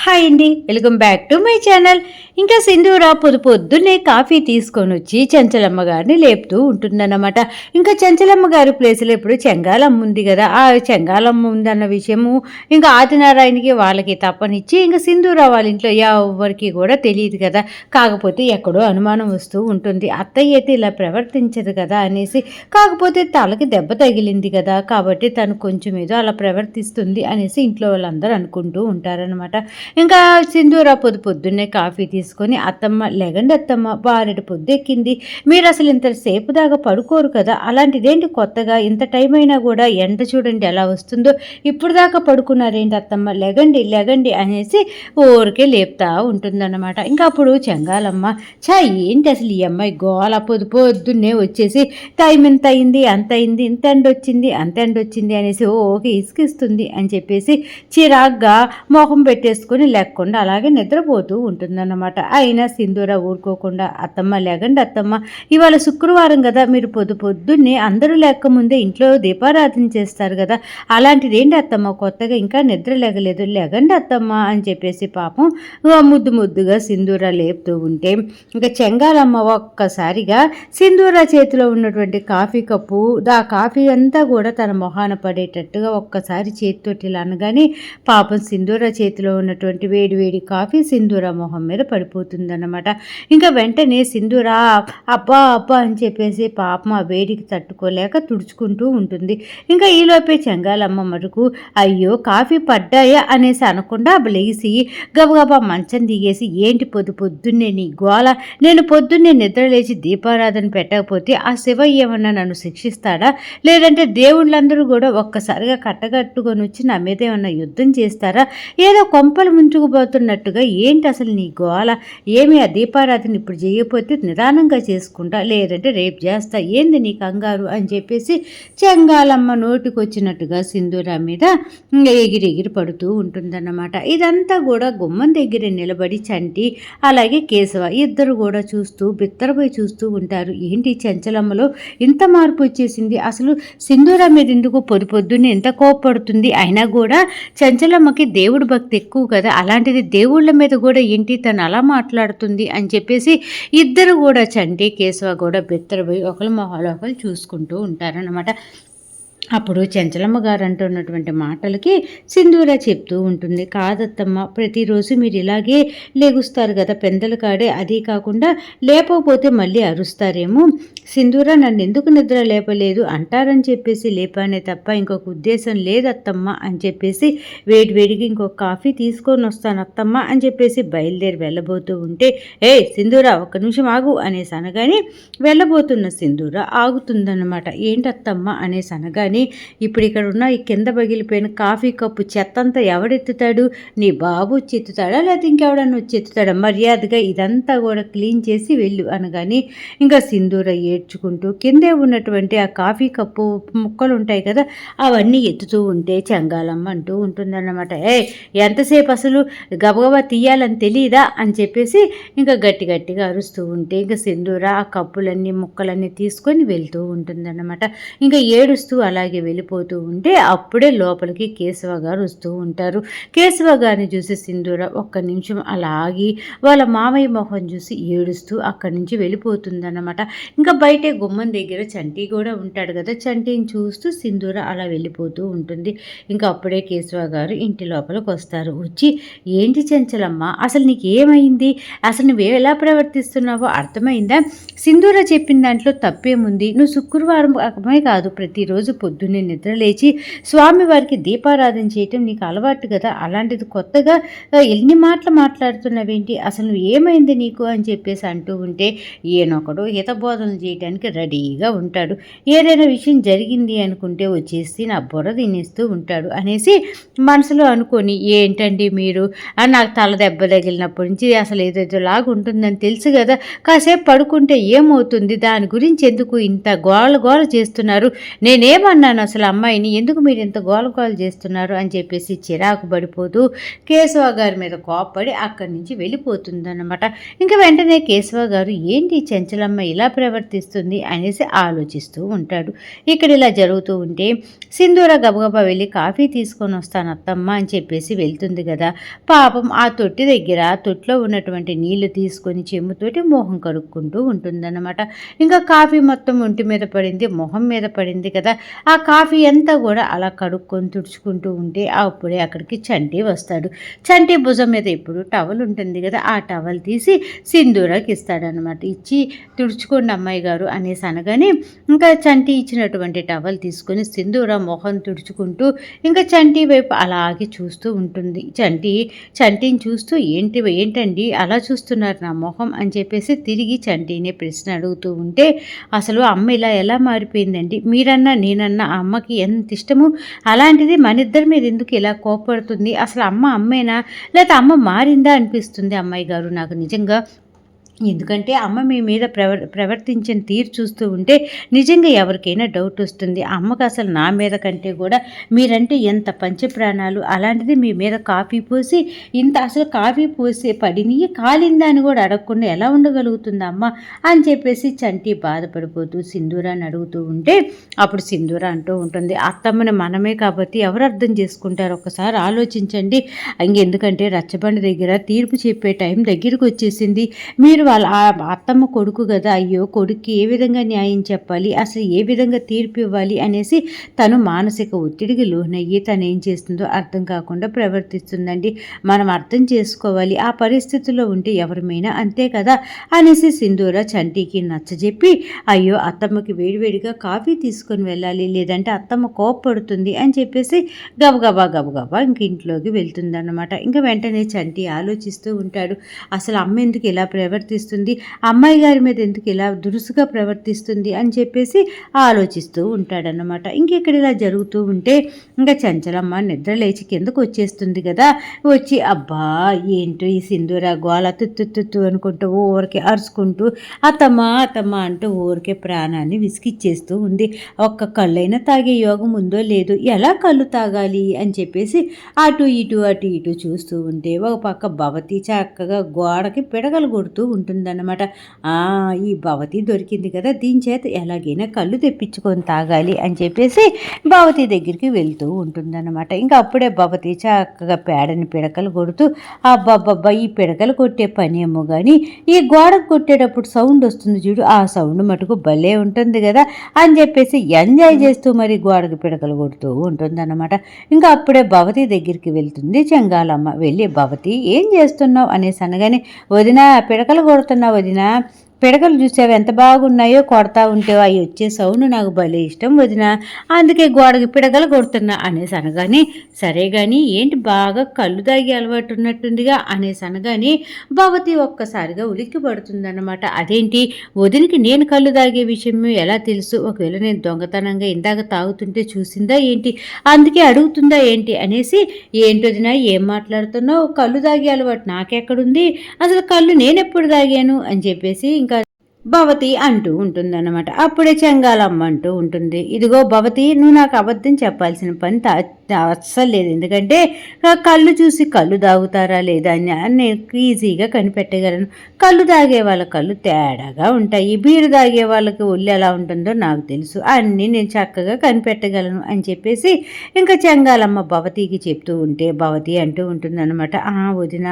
Hi అండి, welcome back to my channel. ఇంకా సింధూర పొద్దున్నే కాఫీ తీసుకొని వచ్చి చెంచలమ్మ గారిని లేపుతూ ఉంటుందన్నమాట. ఇంకా చెంచలమ్మ గారి ప్లేస్లో ఇప్పుడు చెంగాలమ్మ ఉంది కదా, ఆ చెంగాలమ్మ ఉందన్న విషయము ఇంకా ఆదినారాయణకి వాళ్ళకి తప్పనిచ్చి ఇంకా సింధూర వాళ్ళ ఇంట్లో ఎవరికి కూడా తెలియదు కదా. కాకపోతే ఎక్కడో అనుమానం వస్తూ ఉంటుంది, అత్తయ్య అయితే ఇలా ప్రవర్తించదు కదా అనేసి. కాకపోతే తలకి దెబ్బ తగిలింది కదా, కాబట్టి తను కొంచెం ఏదో అలా ప్రవర్తిస్తుంది అనేసి ఇంట్లో వాళ్ళందరూ అనుకుంటూ ఉంటారనమాట. ఇంకా సింధూర పొద్దున్నే కాఫీ తీసుకొని, అత్తమ్మ లెగండి అత్తమ్మ, బారెడు పొద్దెక్కింది, మీరు అసలు ఇంతసేపు దాకా పడుకోరు కదా, అలాంటిదేంటి కొత్తగా ఇంత టైం అయినా కూడా ఎండ చూడండి ఎలా వస్తుందో, ఇప్పుడు దాకా పడుకున్నారేంటి అత్తమ్మ, లెగండి లెగండి అనేసి ఊరికే లేపుతా ఉంటుందన్నమాట. ఇంకా అప్పుడు చెంగాలమ్మ, ఏంటి అసలు ఈ అమ్మాయి గోల పొద్దున్నే వచ్చేసి టైం ఎంత అయింది, అంత అయింది, ఇంత ఎండ వచ్చింది, అంత ఎండ వచ్చింది అనేసి ఓకే ఇసుకిస్తుంది అని చెప్పేసి చిరాగ్గా మొహం పెట్టేసుకుని లేకుండా అలాగే నిద్రపోతూ ఉంటుందన్నమాట. అయినా సింధూర ఊరుకోకుండా, అత్తమ్మ లెగండి అత్తమ్మ, ఇవాళ శుక్రవారం కదా, మీరు పొద్దున్నే అందరూ లేక ముందే ఇంట్లో దీపారాధన చేస్తారు కదా, అలాంటిదేంటి అత్తమ్మ కొత్తగా ఇంకా నిద్ర లేగలేదు, లెగండి అత్తమ్మ అని చెప్పేసి పాపం ముద్దుగా సింధూర లేపుతూ ఉంటే ఇంకా చెంగాలమ్మ ఒక్కసారిగా సింధూర చేతిలో ఉన్నటువంటి కాఫీ కప్పు, ఆ కాఫీ అంతా కూడా తన మొహాన పడేటట్టుగా ఒక్కసారి చేతితోటి ఇలా అనగానే పాపం సింధూర చేతిలో ఉన్నటువంటి వేడి కాఫీ సింధూర మొహం మీద పడిపోతుందన్నమాట. ఇంకా వెంటనే సింధూర అబ్బా అబ్బా అని చెప్పేసి పాపం ఆ వేడికి తట్టుకోలేక తుడుచుకుంటూ ఉంటుంది. ఇంకా ఈలోపే చెంగాలమ్మ మటుకు అయ్యో కాఫీ పడ్డాయా అనేసి అనకుండా లేసి గబగబా మంచం దిగేసి, ఏంటి పొద్దున్నే నీ గోల, నేను పొద్దున్నే నిద్ర లేచి దీపారాధన పెట్టకపోతే ఆ శివయ్య ఏమన్నా నన్ను శిక్షిస్తాడా, లేదంటే దేవుళ్ళందరూ కూడా ఒక్కసారిగా కట్టగట్టుకొని వచ్చి నా మీద ఏమన్నా యుద్ధం చేస్తారా, ఏదో కొంపలు ముంచుకుపోతున్నట్టుగా ఏంటి అసలు నీ గోల, ఏమి ఆ దీపారాధన ఇప్పుడు చేయకపోతే నిదానంగా చేసుకుంటా, లేదంటే రేపు చేస్తా, ఏంది నీ కంగారు అని చెప్పేసి చెంగాలమ్మ నోటికొచ్చినట్టుగా సింధూర మీద ఎగిరి పడుతూ ఉంటుందన్నమాట. ఇదంతా కూడా గుమ్మం దగ్గర నిలబడి చంటి అలాగే కేశవ ఇద్దరు కూడా చూస్తూ బిత్తరపోయి చూస్తూ ఉంటారు. ఏంటి చెంచలమ్మలో ఇంత మార్పు వచ్చేసింది, అసలు సింధూర మీద ఎందుకు పొద్దున్నే ఎంత కోపడుతుంది, అయినా కూడా చెంచలమ్మకి దేవుడు భక్తి ఎక్కువ కదా, అలాంటిది దేవుళ్ళ మీద కూడా ఏంటి తను అలా మాట్లాడుతుంది అని చెప్పేసి ఇద్దరు కూడా చంటి కేశవ కూడా బిత్తరపోయి ఒకరు మొహాలు ఒకరు చూసుకుంటూ ఉంటారనమాట. అప్పుడు చెంచలమ్మ గారు అంటున్నటువంటి మాటలకి సింధూర చెప్తూ ఉంటుంది, కాదత్తమ్మ ప్రతిరోజు మీరు ఇలాగే లెగుస్తారు కదా పెందల కాడే, అదీ కాకుండా లేపకపోతే మళ్ళీ అరుస్తారేమో, సింధూర నన్ను ఎందుకు నిద్ర లేపలేదు అంటారని చెప్పేసి లేపానే తప్ప ఇంకొక ఉద్దేశం లేదత్తమ్మ అని చెప్పేసి వేడికి ఇంకొక కాఫీ తీసుకొని వస్తాను అత్తమ్మ అని చెప్పేసి బయలుదేరి వెళ్ళబోతూ ఉంటే, సింధూర ఒక్క నిమిషం ఆగు అనేసి అనగానే వెళ్ళబోతున్న సింధూర ఆగుతుందన్నమాట. ఏంటత్తమ్మ అనేసి అనగానే, ఇప్పుడు ఇక్కడ ఉన్న ఈ కింద పగిలిపోయిన కాఫీ కప్పు చెత్తంతా ఎవడెత్తుతాడు, నీ బాబు వచ్చి ఎత్తుతాడా లేకపోతే ఇంకెవడన్నా వచ్చి ఎత్తుతాడా, మర్యాదగా ఇదంతా కూడా క్లీన్ చేసి వెళ్ళు అనగాని ఇంకా సింధూర ఏడ్చుకుంటూ కిందే ఉన్నటువంటి ఆ కాఫీ కప్పు ముక్కలు ఉంటాయి కదా అవన్నీ ఎత్తుతూ ఉంటే చెంగాలమ్మ అంటూ ఉంటుందన్నమాట, ఎంతసేపు అసలు గబగబా తీయాలని తెలియదా అని చెప్పేసి ఇంకా గట్టిగా అరుస్తూ ఉంటే ఇంకా సింధూర ఆ కప్పులన్నీ ముక్కలన్నీ తీసుకొని వెళ్తూ ఉంటుందన్నమాట. ఇంకా ఏడుస్తూ అలాగే వెళ్ళిపోతూ ఉంటే అప్పుడే లోపలికి కేశవ గారు వస్తూ ఉంటారు. కేశవ గారిని చూసి సింధూర ఒక్క నిమిషం అలాగి వాళ్ళ మామయ్య మొహం చూసి ఏడుస్తూ అక్కడి నుంచి వెళ్ళిపోతుందన్నమాట. ఇంకా బయటే గుమ్మం దగ్గర చంటి కూడా ఉంటాడు కదా, చంటిని చూస్తూ సింధూర అలా వెళ్ళిపోతూ ఉంటుంది. ఇంకా అప్పుడే కేశవ గారు ఇంటి లోపలికి వస్తారు. వచ్చి, ఏంటి చెంచలమ్మ అసలు నీకు ఏమైంది, అసలు నువ్వు ఎలా ప్రవర్తిస్తున్నావో అర్థమైందా, సింధూర చెప్పిన దాంట్లో తప్పేముంది, నువ్వు శుక్రవారం అకమే కాదు ప్రతిరోజు పొద్దున్నే నిద్ర లేచి స్వామివారికి దీపారాధన చేయటం నీకు అలవాటు కదా, అలాంటిది కొత్తగా ఎన్ని మాటలు మాట్లాడుతున్నావేంటి, అసలు నువ్వు ఏమైంది నీకు అని చెప్పేసి అంటూ ఉంటే, ఈయనొకడు హితబోధనలు చేయడానికి రెడీగా ఉంటాడు, ఏదైనా విషయం జరిగింది అనుకుంటే వచ్చేసి నా బుర్ర తినేస్తూ ఉంటాడు అనేసి మనసులో అనుకొని, ఏంటండి మీరు నాకు తల దెబ్బ తగిలినప్పటి నుంచి అసలు ఏదేదోలాగా ఉంటుందని తెలుసు కదా, కాసేపు పడుకుంటే ఏమవుతుంది, దాని గురించి ఎందుకు ఇంత గోల చేస్తున్నారు, నేనేమన్నా రమ్మన్నాను అసలు అమ్మాయిని, ఎందుకు మీరు ఇంత గోల గోల చేస్తున్నారు అని చెప్పేసి చిరాకు పడిపోతూ కేశవ గారి మీద కోప్పడి అక్కడి నుంచి వెళ్ళిపోతుందన్నమాట. ఇంకా వెంటనే కేశవ గారు ఏంటి చెంచలమ్మ ఇలా ప్రవర్తిస్తుంది అనేసి ఆలోచిస్తూ ఉంటాడు. ఇక్కడ ఇలా జరుగుతూ ఉంటే సింధూర గబగబా వెళ్ళి కాఫీ తీసుకొని వస్తాను అత్తమ్మ అని చెప్పేసి వెళ్తుంది కదా. పాపం ఆ తొట్టి దగ్గర తొట్టిలో ఉన్నటువంటి నీళ్లు తీసుకొని చెమ్ముతోటి మొహం కడుక్కుంటూ ఉంటుందన్నమాట. ఇంకా కాఫీ మొత్తం ఒంటి మీద పడింది, మొహం మీద పడింది కదా. ఆ కాఫీ అంతా కూడా అలా కడుక్కొని తుడుచుకుంటూ ఉంటే అప్పుడే అక్కడికి చంటి వస్తాడు. చంటి భుజం మీద ఇప్పుడు టవల్ ఉంటుంది కదా, ఆ టవల్ తీసి సింధూరాకి ఇస్తాడనమాట. ఇచ్చి తుడుచుకోండి అమ్మాయి గారు అనేసి అనగానే ఇంకా చంటి ఇచ్చినటువంటి టవల్ తీసుకొని సింధూర మొహం తుడుచుకుంటూ ఇంకా చంటి వైపు అలాగే చూస్తూ ఉంటుంది. చంటిని చూస్తూ ఏంటండి అలా చూస్తున్నారు నా మొహం అని చెప్పేసి తిరిగి చంటినే ప్రశ్న అడుగుతూ ఉంటే, అసలు అమ్మ ఇలా ఎలా మారిపోయిందండి, మీరన్నా నేనన్నా ఆ అమ్మకి ఎంత ఇష్టము, అలాంటిది మన ఇద్దరి మీద ఎందుకు ఇలా కోపడుతుంది, అసలు అమ్మేనా లేకపోతే అమ్మ మారిందా అనిపిస్తుంది అమ్మాయి గారు నాకు నిజంగా. ఎందుకంటే అమ్మ మీ మీద ప్రవర్తించిన తీరు చూస్తూ ఉంటే నిజంగా ఎవరికైనా డౌట్ వస్తుంది. అమ్మకు అసలు నా మీద కంటే కూడా మీరంటే ఎంత పంచప్రాణాలు, అలాంటిది మీ మీద కాఫీ పోసి అసలు కాఫీ పోసి పడిని కాలిందా అని కూడా అడగకుండా ఎలా ఉండగలుగుతుంది అమ్మ అని చెప్పేసి చంటి బాధపడిపోతూ సింధూరాన్ని అడుగుతూ ఉంటే అప్పుడు సింధూర అంటూ ఉంటుంది, అత్తమ్మని మనమే కాబట్టి ఎవరు అర్థం చేసుకుంటారు, ఒకసారి ఆలోచించండి. ఇంకెందుకంటే రచ్చబండి దగ్గర తీర్పు చెప్పే టైం దగ్గరికి వచ్చేసింది, మీరు వాళ్ళ అత్తమ్మ కొడుకు కదా, అయ్యో కొడుక్కి ఏ విధంగా న్యాయం చెప్పాలి, అసలు ఏ విధంగా తీర్పు ఇవ్వాలి అనేసి తను మానసిక ఒత్తిడికి లోనయ్యి తను ఏం చేస్తుందో అర్థం కాకుండా ప్రవర్తిస్తుందండి. మనం అర్థం చేసుకోవాలి, ఆ పరిస్థితుల్లో ఉంటే ఎవరిమైనా అంతే కదా అనేసి సింధూర చంటికి నచ్చజెప్పి, అయ్యో అత్తమ్మకి వేడివేడిగా కాఫీ తీసుకొని వెళ్ళాలి, లేదంటే అత్తమ్మ కోప్పడుతుంది అని చెప్పేసి గబగబా ఇంక ఇంట్లోకి వెళ్తుందన్నమాట. ఇంకా వెంటనే చంటి ఆలోచిస్తూ ఉంటాడు, అసలు అమ్మ ఎందుకు ఇలా ప్రవర్తిస్తుంది, అమ్మాయి గారి మీద ఎందుకు ఇలా దురుసుగా ప్రవర్తిస్తుంది అని చెప్పేసి ఆలోచిస్తూ ఉంటాడనమాట. ఇంకెక్కడ ఇలా జరుగుతూ ఉంటే ఇంకా చంచలమ్మ నిద్ర లేచి కిందకు వచ్చేస్తుంది కదా. వచ్చి అబ్బా ఏంటో ఈ సింధూర గోల తుత్తు అనుకుంటూ ఊరికే అరుచుకుంటూ అత్తమ్మ అంటూ ఊరికే ప్రాణాన్ని విసిగిచ్చేస్తూ ఉంది. ఒక్క కళ్ళైనా తాగే యోగం ఉందో లేదో, ఎలా కళ్ళు తాగాలి అని చెప్పేసి అటు ఇటు చూస్తూ ఉంటే ఒక పక్క భవతి చక్కగా గోడకి పిడగలు కొడుతూ ఉంటుందన్నమాట. ఈ భవతి దొరికింది కదా, దీని చేత ఎలాగైనా కళ్ళు తెప్పించుకొని తాగాలి అని చెప్పేసి భవతి దగ్గరికి వెళ్తూ ఉంటుందన్నమాట. ఇంకా అప్పుడే భవతి చక్కగా పేడని పిడకలు కొడుతూ అబ్బబ్బబ్బా ఈ పిడకలు కొట్టే పని ఏమో కానీ ఈ గోడకు కొట్టేటప్పుడు సౌండ్ వస్తుంది చూడు, ఆ సౌండ్ మటుకు భలే ఉంటుంది కదా అని చెప్పేసి ఎంజాయ్ చేస్తూ మరి గోడకు పిడకలు కొడుతూ ఉంటుందన్నమాట. ఇంకా అప్పుడే భవతి దగ్గరికి వెళ్తుంది చెంగాలమ్మ. వెళ్ళి భవతి ఏం చేస్తున్నావు అనేసి అనగానే, వదినా పిడకలు కొడుతున్నావు వదినా, పిడకలు చూసావు ఎంత బాగున్నాయో, కొడతా ఉంటే అవి వచ్చే సౌండ్ నాకు భలే ఇష్టం వదిన, అందుకే గోడకి పిడకలు కొడుతున్నా అనేసి అనగానే, సరే కానీ ఏంటి బాగా కళ్ళు తాగి అలవాటు ఉన్నట్టుందిగా అనేసి అనగానే భవతి ఒక్కసారిగా ఉలిక్కి పడుతుందన్నమాట. అదేంటి వదినికి నేను కళ్ళు తాగే విషయం ఎలా తెలుసు, ఒకవేళ నేను దొంగతనంగా ఇందాక తాగుతుంటే చూసిందా ఏంటి, అందుకే అడుగుతుందా ఏంటి అనేసి, ఏంటి వదిన ఏం మాట్లాడుతున్నావు, కళ్ళు తాగే అలవాటు నాకెక్కడుంది, అసలు కళ్ళు నేనెప్పుడు తాగాను అని చెప్పేసి ఇంకా భవతి అంటూ ఉంటుందన్నమాట. అప్పుడే చెంగాలమ్మ అంటూ ఉంటుంది, ఇదిగో భవతి నువ్వు నాకు అబద్ధం చెప్పాల్సిన పని అస్సలు లేదు, ఎందుకంటే కళ్ళు చూసి కళ్ళు తాగుతారా లేదా అని నేను ఈజీగా కనిపెట్టగలను. కళ్ళు తాగే వాళ్ళ కళ్ళు తేడాగా ఉంటాయి, బీరు తాగే వాళ్ళకి ఒళ్ళు ఎలా ఉంటుందో నాకు తెలుసు, అన్నీ నేను చక్కగా కనిపెట్టగలను అని చెప్పేసి ఇంకా చెంగాలమ్మ భవతికి చెప్తూ ఉంటే భవతి అంటూ ఉంటుందన్నమాట, వదిన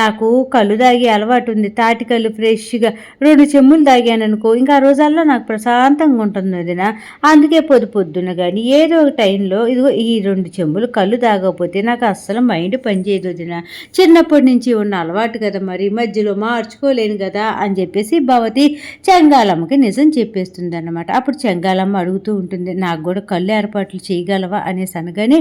నాకు కళ్ళు తాగే అలవాటు ఉంది, తాటి కళ్ళు ఫ్రెష్గా 2 చెమ్ములు తాగాననుకో ఇంకా ఆ రోజుల్లో నాకు ప్రశాంతంగా ఉంటుంది వదిన, అందుకే పొద్దున కానీ ఏదో ఒక టైంలో ఇదిగో ఈ 2 చెంబులు కళ్ళు తాగకపోతే నాకు అస్సలు మైండ్ పనిచేయదు వదిన, చిన్నప్పటి నుంచి ఉన్న అలవాటు కదా, మరి మధ్యలో మార్చుకోలేను కదా అని చెప్పేసి భవతి చెంగాలమ్మకి నిజం చెప్పేస్తుంది అన్నమాట. అప్పుడు చెంగాలమ్మ అడుగుతూ ఉంటుంది, నాకు కూడా కళ్ళు ఏర్పాట్లు చేయగలవా అనేసి అనగానే,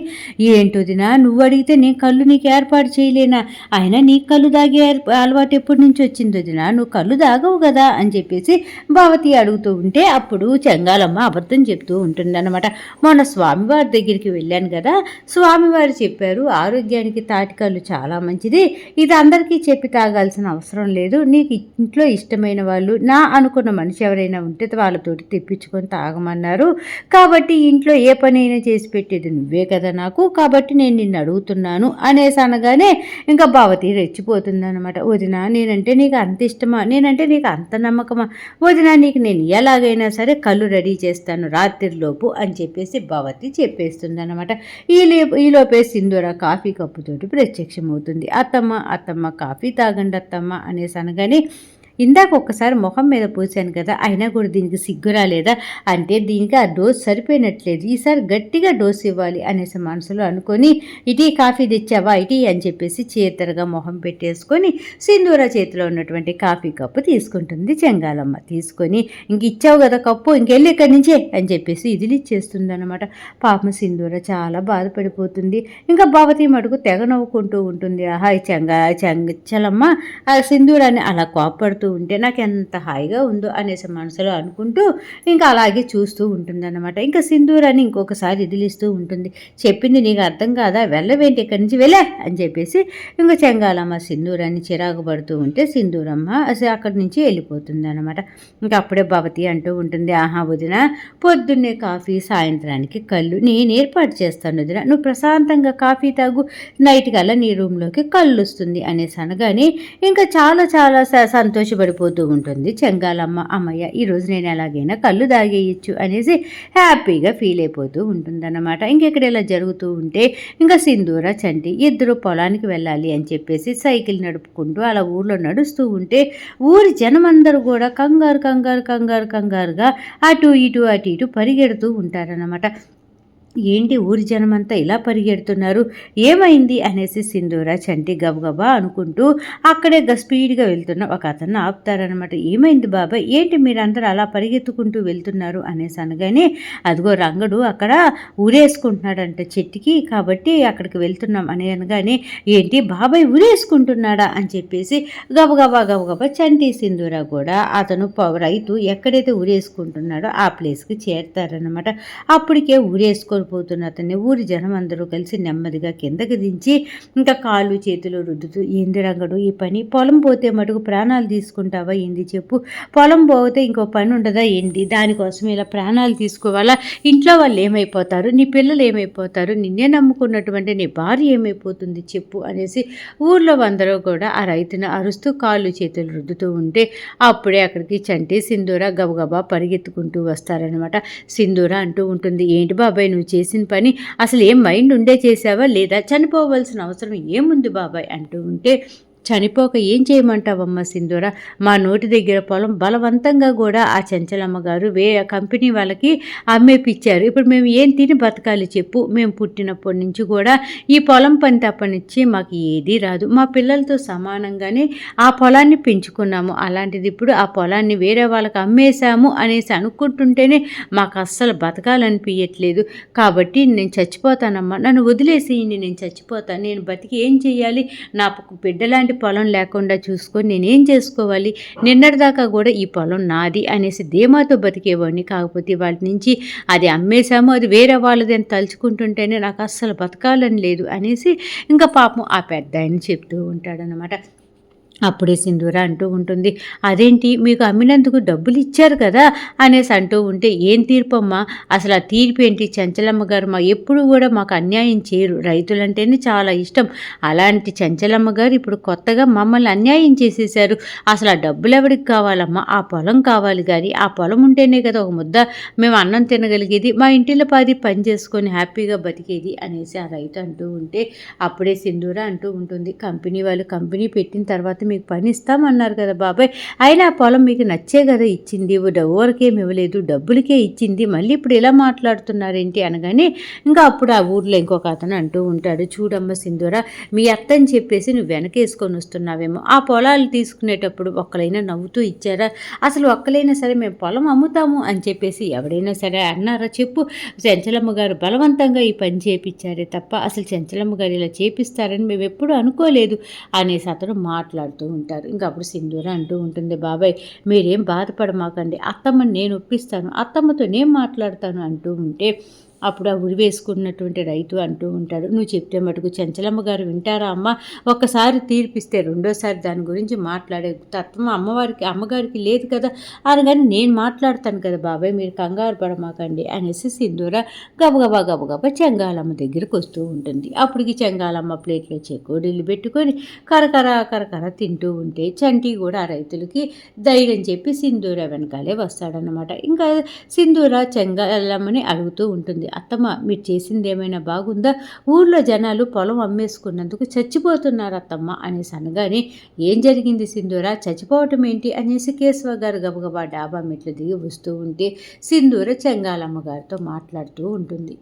ఏంటి వదిన నువ్వు అడిగితే నేను కళ్ళు నీకు ఏర్పాటు చేయలేనా, అయినా నీకు కళ్ళు తాగే అలవాటు ఎప్పటి నుంచి వచ్చింది వదిన, నువ్వు కళ్ళు తాగవు కదా అని చెప్పి చెప్పేసి భవతి అడుగుతూ ఉంటే అప్పుడు చెంగాలమ్మ అబద్ధం చెప్తూ ఉంటుందన్నమాట. మొన్న స్వామివారి దగ్గరికి వెళ్ళాను కదా, స్వామివారు చెప్పారు ఆరోగ్యానికి తాటికల్లు చాలా మంచిది, ఇది అందరికీ చెప్పి తాగాల్సిన అవసరం లేదు, నీకు ఇంట్లో ఇష్టమైన వాళ్ళు నా అనుకున్న మనిషి ఎవరైనా ఉంటే వాళ్ళతోటి తెప్పించుకొని తాగమన్నారు, కాబట్టి ఇంట్లో ఏ పనైనా చేసి పెట్టేది నువ్వే కదా నాకు, కాబట్టి నేను నిన్ను అడుగుతున్నాను అనేసి అనగానే ఇంకా భవతి రెచ్చిపోతుందన్నమాట. వదిన నేనంటే నీకు అంత ఇష్టమా, నేనంటే నీకు అంత నమ్మకమా, వదిన నీకు నేను ఎలాగైనా సరే కళ్ళు రెడీ చేస్తాను రాత్రిలోపు అని చెప్పేసి భవతి చెప్పేస్తుందన్నమాట. ఈలోపే సింధూర కాఫీ కప్పుతోటి ప్రత్యక్షమవుతుంది. అత్తమ్మ కాఫీ తాగండి అత్తమ్మ అనేసి అనగానే, ఇందాక ఒక్కసారి మొహం మీద పూసాను కదా, అయినా కూడా దీనికి సిగ్గు రాలేదా, అంటే దీనికి ఆ డోస్ సరిపోయినట్లేదు, ఈసారి గట్టిగా డోస్ ఇవ్వాలి అనేసి మనసులో అనుకొని, ఇటీ కాఫీ తెచ్చావా ఇటీ అని చెప్పేసి చేతరగా మొహం పెట్టేసుకొని సింధూర చేతిలో ఉన్నటువంటి కాఫీ కప్పు తీసుకుంటుంది చెంగాలమ్మ. తీసుకొని ఇంక ఇచ్చావు కదా కప్పు, ఇంకెళ్ళి ఇక్కడి నుంచే అని చెప్పేసి ఇదిలిచ్చేస్తుంది అనమాట. పాపం సింధూర చాలా బాధపడిపోతుంది. ఇంకా భవతి మటుకు తెగ నవ్వుకుంటూ ఉంటుంది. ఆహా చెంగలమ్మ ఆ సింధూరాన్ని అలా కోపడుతూ ఉంటే నాకు ఎంత హాయిగా ఉందో అనేసి మనసులో అనుకుంటూ ఇంకా అలాగే చూస్తూ ఉంటుందన్నమాట. ఇంకా సింధూరాన్ని ఇంకొకసారి ఇదిలిస్తూ ఉంటుంది. చెప్పింది నీకు అర్థం కాదా, వెళ్ళవేంటి ఇక్కడి నుంచి వెళ్ళే అని చెప్పేసి ఇంకా చెంగాలమ్మ సింధూరాన్ని చిరాకు పడుతూ ఉంటే సింధూరమ్మ అక్కడి నుంచి వెళ్ళిపోతుంది అనమాట. ఇంకా అప్పుడే భవతి అంటూ ఉంటుంది, ఆహా వదిన పొద్దున్నే కాఫీ సాయంత్రానికి కళ్ళు నేను ఏర్పాటు చేస్తాను వదిన, నువ్వు ప్రశాంతంగా కాఫీ తాగు, నైట్ కల్లా నీ రూమ్లోకి కళ్ళు వస్తుంది అనేసి అనగానే ఇంకా చాలా చాలా సంతోషపడిపోతూ ఉంటుంది చెంగాలమ్మ. అమ్మయ్య ఈరోజు నేను ఎలాగైనా కళ్ళు తాగేయచ్చు అనేసి హ్యాపీగా ఫీల్ అయిపోతూ ఉంటుందన్నమాట. ఇంకెక్కడ ఇలా జరుగుతూ ఉంటే ఇంకా సింధూర చంటి ఇద్దరు పొలానికి వెళ్ళాలి అని చెప్పేసి సైకిల్ నడుపుకుంటూ అలా ఊళ్ళో నడుస్తూ ఉంటే ఊరి జనమందరూ కూడా కంగారుగా అటు ఇటు పరిగెడుతూ ఉంటారన్నమాట. ఏంటి ఊరి జనమంతా ఇలా పరిగెడుతున్నారు, ఏమైంది అనేసి సింధూర చంటి గబగబా అనుకుంటూ అక్కడే స్పీడ్గా వెళ్తున్న ఒక అతన్ని ఆపుతారనమాట. ఏమైంది బాబాయ్, ఏంటి మీరందరూ అలా పరిగెత్తుకుంటూ వెళ్తున్నారు అనేసి అనగానే, అదిగో రంగడు అక్కడ ఊరేసుకుంటున్నాడంట చెట్టుకి, కాబట్టి అక్కడికి వెళ్తున్నాం అని అనగానే, ఏంటి బాబాయ్ ఊరేసుకుంటున్నాడా అని చెప్పేసి గబగబా చంటి సింధూర కూడా అతను రైతు ఎక్కడైతే ఊరేసుకుంటున్నాడో ఆ ప్లేస్కి చేరుతారనమాట. అప్పటికే పోతున్న అతన్ని ఊరి జనం అందరూ కలిసి నెమ్మదిగా కిందకి దించి ఇంకా కాళ్ళు చేతులు రుద్దుతూ, ఏంది రంగడు ఈ పని, పొలం పోతే మటుకు ప్రాణాలు తీసుకుంటావా ఏంది చెప్పు, పొలం పోతే ఇంకో పని ఉండదా ఏంటి, దానికోసం ఇలా ప్రాణాలు తీసుకోవాలా, ఇంట్లో వాళ్ళు ఏమైపోతారు, నీ పిల్లలు ఏమైపోతారు, నిన్నే నమ్ముకున్నటువంటి నీ భార్య ఏమైపోతుంది చెప్పు అనేసి ఊర్లో అందరూ కూడా ఆ రైతును అరుస్తూ కాళ్ళు చేతులు రుద్దుతూ ఉంటే అప్పుడే అక్కడికి చంటి సింధూర గబగబా పరిగెత్తుకుంటూ వస్తారనమాట. సింధూర అంటూ ఉంటుంది, ఏంటి బాబాయ్ నువ్వు చేసిన పని, అసలు ఏం మైండ్ ఉండే చేసావా లేదా, చనిపోవలసిన అవసరం ఏముంది బాబాయ్ అంటూ ఉంటే, చనిపోక ఏం చేయమంటావమ్మ సింధూర, మా నోటి దగ్గర పొలం బలవంతంగా కూడా ఆ చెంచలమ్మ గారు కంపెనీ వాళ్ళకి అమ్మేపిచ్చారు, ఇప్పుడు మేము ఏం తిని బతకాలి చెప్పు, మేము పుట్టినప్పటి నుంచి కూడా ఈ పొలం పని తప్పనిచ్చి మాకు ఏదీ రాదు, మా పిల్లలతో సమానంగానే ఆ పొలాన్ని పెంచుకున్నాము, అలాంటిది ఇప్పుడు ఆ పొలాన్ని వేరే వాళ్ళకి అమ్మేశాము అనేసి అనుకుంటుంటేనే మాకు అస్సలు బతకాలనిపించట్లేదు, కాబట్టి నేను చచ్చిపోతానమ్మా, నన్ను వదిలేసి నేను చచ్చిపోతాను, నేను బతికి ఏం చేయాలి, నా బిడ్డలాంటి పొలం లేకుండా చూసుకొని నేనేం చేసుకోవాలి, నిన్నటిదాకా కూడా ఈ పొలం నాది అనేసి ధీమాతో బతికేవాడిని, కాకపోతే వాటి నుంచి అది అమ్మేశాము, అది వేరే వాళ్ళది అని తలుచుకుంటుంటేనే నాకు అస్సలు బతకాలని లేదు అనేసి ఇంకా పాపం ఆ పెద్ద ఆయన చెప్తూ ఉంటాడనమాట. అప్పుడే సింధూర అంటూ ఉంటుంది, అదేంటి మీకు అమ్మినందుకు డబ్బులు ఇచ్చారు కదా అనేసి అంటూ ఉంటే, ఏం తీర్పమ్మా, అసలు ఆ తీర్పు ఏంటి, చంచలమ్మ గారు మా ఎప్పుడు కూడా మాకు అన్యాయం చేయరు, రైతులంటేనే చాలా ఇష్టం, అలాంటి చంచలమ్మ గారు ఇప్పుడు కొత్తగా మమ్మల్ని అన్యాయం చేసేశారు, అసలు ఆ డబ్బులు ఎవరికి కావాలమ్మా, ఆ పొలం కావాలి, కానీ ఆ పొలం ఉంటేనే కదా ఒక ముద్ద మేము అన్నం తినగలిగేది, మా ఇంటిలో పాది పని చేసుకొని హ్యాపీగా బతికేది అనేసి ఆ రైతు అంటూ ఉంటే అప్పుడే సింధూర అంటూ ఉంటుంది, కంపెనీ వాళ్ళు కంపెనీ పెట్టిన తర్వాత మీకు పని ఇస్తామన్నారు కదా బాబాయ్, అయినా ఆ పొలం మీకు నచ్చే కదా ఇచ్చింది, ఎవరికేమి ఇవ్వలేదు, డబ్బులకే ఇచ్చింది, మళ్ళీ ఇప్పుడు ఇలా మాట్లాడుతున్నారేంటి అనగానే ఇంకా అప్పుడు ఆ ఊర్లో ఇంకొక అతను అంటూ ఉంటాడు, చూడమ్మ సింధూర, మీ అత్తని చెప్పేసి నువ్వు వెనకేసుకొని వస్తున్నావేమో, ఆ పొలాలు తీసుకునేటప్పుడు ఒక్కలైనా నవ్వుతూ ఇచ్చారా, అసలు ఒక్కలైనా సరే మేము పొలం అమ్ముతాము అని చెప్పేసి ఎవరైనా సరే అన్నారా చెప్పు, చెంచలమ్మ గారు బలవంతంగా ఈ పని చేపించారే తప్ప అసలు చెంచలమ్మ గారు ఇలా చేపిస్తారని మేము ఎప్పుడూ అనుకోలేదు అనేసి అతను మాట్లాడుతూ మాట్లాడుతూ ఉంటారు. ఇంక అప్పుడు సింధూర అంటూ ఉంటుంది, బాబాయ్ మీరేం బాధపడమాకండి, అత్తమ్మని నేను ఒప్పిస్తాను, అత్తమ్మతో నేను మాట్లాడతాను అంటూ ఉంటే, అప్పుడు ఆ ఉరి వేసుకున్నటువంటి రైతు అంటూ ఉంటాడు, నువ్వు చెప్తే మటుకు చెంచలమ్మ గారు వింటారా అమ్మ? ఒక్కసారి తీర్పిస్తే రెండోసారి దాని గురించి మాట్లాడే తత్వం అమ్మగారికి లేదు కదా, అనగానే నేను మాట్లాడతాను కదా బాబాయ్, మీరు కంగారు పడమాకండి అనేసి సింధూర గబగబా గబగబా చెంగాలమ్మ దగ్గరికి వస్తూ ఉంటుంది. అప్పటికి చెంగాలమ్మ ప్లేట్లో చెకోడీలు పెట్టుకొని కరకర కరకర తింటూ ఉంటే చంటి కూడా ఆ రైతులకి ధైర్యం చెప్పి సింధూర వెనకాలే వస్తాడనమాట. ఇంకా సింధూర చెంగాలమ్మని అడుగుతూ ఉంటుంది, అత్తమ్మ మీరు చేసింది ఏమైనా బాగుందా? ఊర్లో జనాలు పొలం అమ్మేసుకున్నందుకు చచ్చిపోతున్నారు అత్తమ్మ అనేసి అనగానే, ఏం జరిగింది సింధూర, చచ్చిపోవటం ఏంటి అనేసి కేశవ గారు గబగబా డాబా మెట్లు దిగి వస్తూ ఉంటే సింధూర చెంగాలమ్మ గారితో మాట్లాడుతూ ఉంటుంది.